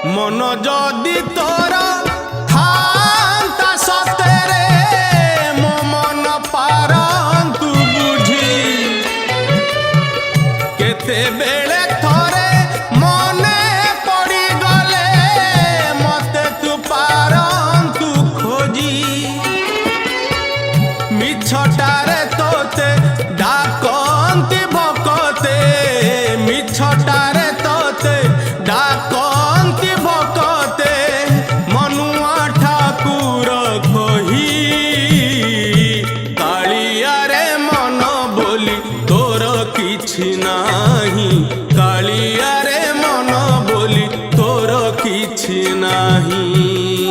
मन जदि तोर थांता सतेरे मो मन पारंतु बुझी केते बेले थोरे मने पड़ी गले मते तू पारंतु खोजी मिछटारे तोते डाकंती भकते मिछटारे तोते डाकंती भकते मनुआ ठाकुर कही कालिया रे मन बोली तोर किछि नाही कालिया रे मन बोली तोर किछि नाही।